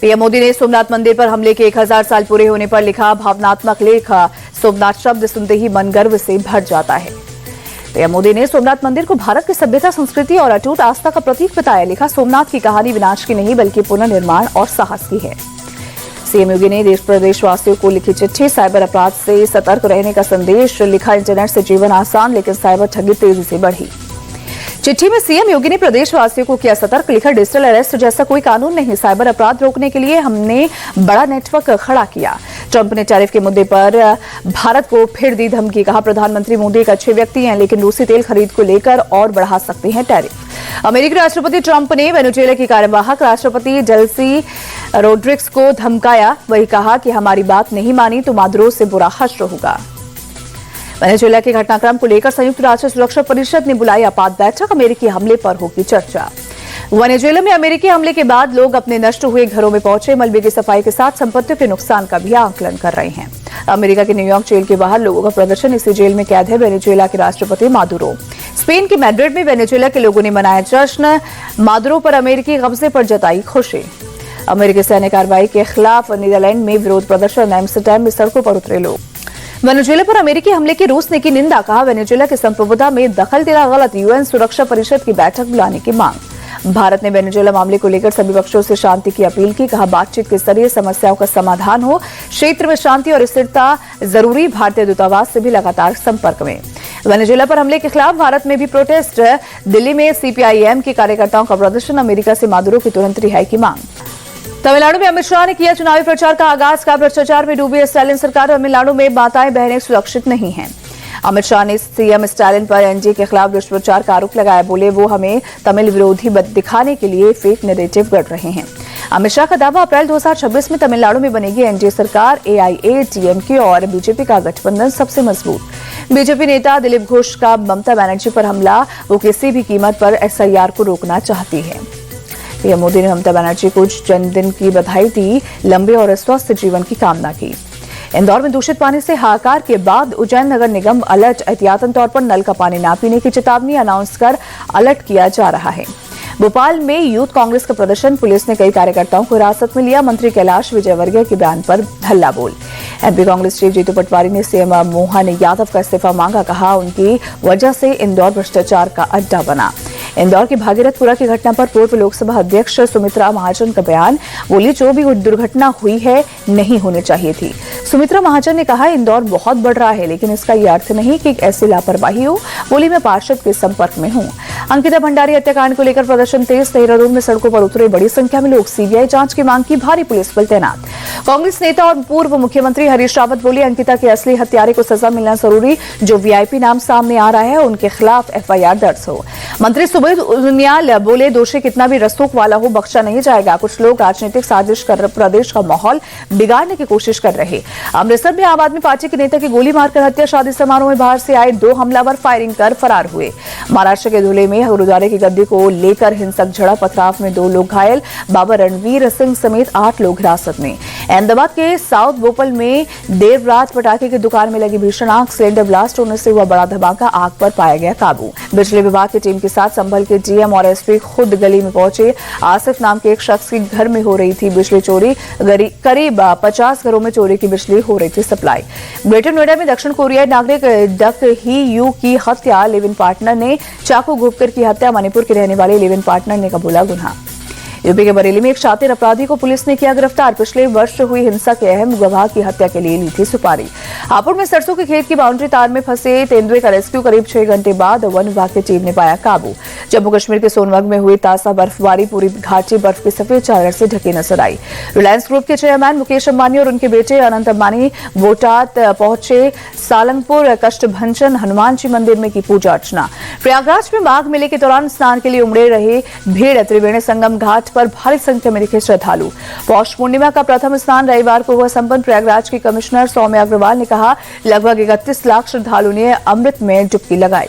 PM Modi ने सोमनाथ मंदिर पर हमले के 1000 साल पूरे होने पर लिखा भावनात्मक लेख। सोमनाथ शब्द सुनते ही मन गर्व से भर जाता है। पीएम मोदी ने सोमनाथ मंदिर को भारत की सभ्यता, संस्कृति और अटूट आस्था का प्रतीक बताया। लिखा, सोमनाथ की कहानी विनाश की नहीं बल्कि पुनर्निर्माण और साहस की है। सीएम योगी ने देश प्रदेशवासियों को लिखी चिट्ठी, साइबर अपराध से सतर्क रहने का संदेश। लिखा, इंटरनेट से जीवन आसान लेकिन साइबर ठगी तेजी से बढ़ी। चिट्ठी में सीएम योगी ने प्रदेशवासियों को किया सतर्क। लिखा, डिजिटल अरेस्ट जैसा कोई कानून नहीं, साइबर अपराध रोकने के लिए हमने बड़ा नेटवर्क खड़ा किया। ट्रंप ने टैरिफ के मुद्दे पर भारत को फिर दी धमकी। कहा, प्रधानमंत्री मोदी एक अच्छे व्यक्ति हैं लेकिन रूसी तेल खरीद को लेकर और बढ़ा सकते हैं टैरिफ। अमेरिकी राष्ट्रपति ट्रंप ने वेनेजुएला की कार्यवाहक राष्ट्रपति डेल्सी रोड्रिग्स को धमकाया। वही कहा कि हमारी बात नहीं मानी तो मादुरो से बुरा हश्र होगा। वेनेजुएला के घटनाक्रम को लेकर संयुक्त राष्ट्र सुरक्षा परिषद ने बुलाई आपात बैठक। अमेरिकी हमले पर होगी चर्चा। वेनेजुएला में अमेरिकी हमले के बाद लोग अपने नष्ट हुए घरों में पहुंचे। मलबे की सफाई के साथ संपत्तियों के नुकसान का भी आकलन कर रहे हैं। अमेरिका के न्यूयॉर्क जेल के बाहर लोगों का प्रदर्शन। इसी जेल में कैद है वेनेजुएला के राष्ट्रपति मादुरो। स्पेन के मैड्रिड में वेनेजुएला के लोगों ने मनाया जश्न। मादुरो पर अमेरिकी कब्जे पर जताई खुशी। अमेरिकी सैन्य कार्रवाई के खिलाफ नीदरलैंड में विरोध प्रदर्शन। एम्स्टरडैम में सड़कों पर उतरे लोग। वेनेजुएला पर अमेरिकी हमले की रूस ने की निंदा। कहा, वेनेजुएला की संप्रभुता में दखल देना गलत। यूएन सुरक्षा परिषद की बैठक बुलाने की मांग। भारत ने वेनेजुएला मामले को लेकर सभी पक्षों से शांति की अपील की। कहा, बातचीत के जरिए समस्याओं का समाधान हो। क्षेत्र में शांति और स्थिरता जरूरी। भारतीय दूतावास से भी लगातार संपर्क में। वेनेजुएला पर हमले के खिलाफ भारत में भी प्रोटेस्ट। दिल्ली में सीपीआईएम के कार्यकर्ताओं का प्रदर्शन। अमेरिका से मादुरो की तुरंत रिहाई की मांग। तमिलनाडु में अमित शाह ने किया चुनावी प्रचार का आगाज। का भ्रष्टाचार में डूबी स्टालिन सरकार। तमिलनाडु में माताएं बहनें सुरक्षित नहीं हैं। अमित शाह ने सीएम स्टालिन पर एनडीए के खिलाफ दुष्प्रचार का आरोप लगाया। बोले, वो हमें तमिल विरोधी दिखाने के लिए फेक नैरेटिव गढ़ रहे हैं। अमित शाह का दावा, अप्रैल 2026 में तमिलनाडु में बनेगी एनडीए सरकार। एआईएडीएमके और बीजेपी का गठबंधन सबसे मजबूत। बीजेपी नेता दिलीप घोष का ममता बनर्जी पर हमला। वो किसी भी कीमत पर एसआईआर को रोकना चाहती है। पीएम मोदी ने ममता बनर्जी को जन्मदिन की बधाई दी। लंबे और स्वस्थ जीवन की कामना की। इंदौर में दूषित पानी से हाहाकार के बाद उज्जैन नगर निगम अलर्ट। एहतियातन तौर पर नल का पानी न पीने की चेतावनी अनाउंस कर अलर्ट किया जा रहा है। भोपाल में यूथ कांग्रेस का प्रदर्शन। पुलिस ने कई कार्यकर्ताओं को हिरासत में लिया। मंत्री कैलाश विजयवर्गीय के बयान पर हल्ला बोल। एमपी कांग्रेस चीफ जीतू पटवारी ने सीएम मोहन यादव का इस्तीफा मांगा। कहा, उनकी वजह से इंदौर भ्रष्टाचार का अड्डा बना। इंदौर की भागीरथपुरा की घटना पर पूर्व लोकसभा अध्यक्ष सुमित्रा महाजन का बयान। बोली, जो भी दुर्घटना हुई है नहीं होनी चाहिए थी। सुमित्रा महाजन ने कहा, इंदौर बहुत बढ़ रहा है लेकिन इसका यह अर्थ नहीं कि ऐसी लापरवाही हो। बोली, मैं पार्षद के संपर्क में हूं। अंकिता भंडारी हत्याकांड को लेकर प्रदर्शन तेज। देहरादून में सड़कों पर उतरे बड़ी संख्या में लोग। सीबीआई जांच की मांग की। भारी पुलिस बल तैनात। कांग्रेस नेता और पूर्व मुख्यमंत्री हरीश रावत बोले, अंकिता के असली हत्यारे को सजा मिलना जरूरी। जो वीआईपी नाम सामने आ रहा है उनके खिलाफ एफआईआर दर्ज हो। मंत्री सुबोध उनियाल बोले, दोषी कितना भी रसूख वाला हो बख्शा नहीं जाएगा। कुछ लोग राजनीतिक साजिश कर प्रदेश का माहौल बिगाड़ने की कोशिश कर रहे। अमृतसर में आम आदमी पार्टी के नेता की गोली मारकर हत्या। शादी समारोह में बाहर से आए 2 हमलावर फायरिंग कर फरार हुए। महाराष्ट्र के धुले में गुरुद्वारे की गद्दी को लेकर हिंसक झड़प। पथराव में 2 लोग घायल। बाबा रणवीर सिंह समेत 8 लोग हिरासत में। अहमदाबाद के साउथ भोपाल में देर रात पटाखे की दुकान में लगी भीषण आग। सिलेंडर ब्लास्ट होने से हुआ बड़ा धमाका। आग पर पाया गया काबू। बिजली विभाग की टीम के साथ संभल के डीएम और एसपी खुद गली में पहुंचे। आसिफ नाम के एक शख्स के घर में हो रही थी बिजली चोरी। करीब 50 घरों में चोरी की बिजली हो रही थी सप्लाई। ग्रेटर नोएडा में दक्षिण कोरियाई नागरिक डक ही यू की हत्या। लिव इन पार्टनर ने चाकू घोंपकर की हत्या। मणिपुर के रहने वाले लिव इन पार्टनर ने कबूला गुनाह। यूपी के बरेली में एक शातिर अपराधी को पुलिस ने किया गिरफ्तार। पिछले वर्ष हुई हिंसा के अहम गवाह की हत्या के लिए ली थी सुपारी। हापुड़ में सरसों के खेत की बाउंड्री तार में फंसे तेंदुए का रेस्क्यू। करीब 6 घंटे बाद वन विभाग की टीम ने पाया काबू। जम्मू कश्मीर के सोनभद्र में हुई ताजा बर्फबारी। पूरी घाटी बर्फ की सफेद चादर से ढकी नजर आई। रिलायंस ग्रुप के चेयरमैन मुकेश अंबानी और उनके बेटे अनंत अंबानी बोटात पहुंचे। सालंगपुर कष्टभंजन हनुमान जी मंदिर में की पूजा अर्चना। प्रयागराज में माघ मेले के दौरान स्नान के लिए उमड़े रहे भीड़। त्रिवेणी संगम घाट पर भारी संख्या में दिखे श्रद्धालु। पौष पूर्णिमा का प्रथम स्नान रविवार को हुआ संपन्न। प्रयागराज की कमिश्नर सौम्या अग्रवाल ने कहा, लगभग 31 लाख श्रद्धालुओं ने अमृत में डुबकी लगाई।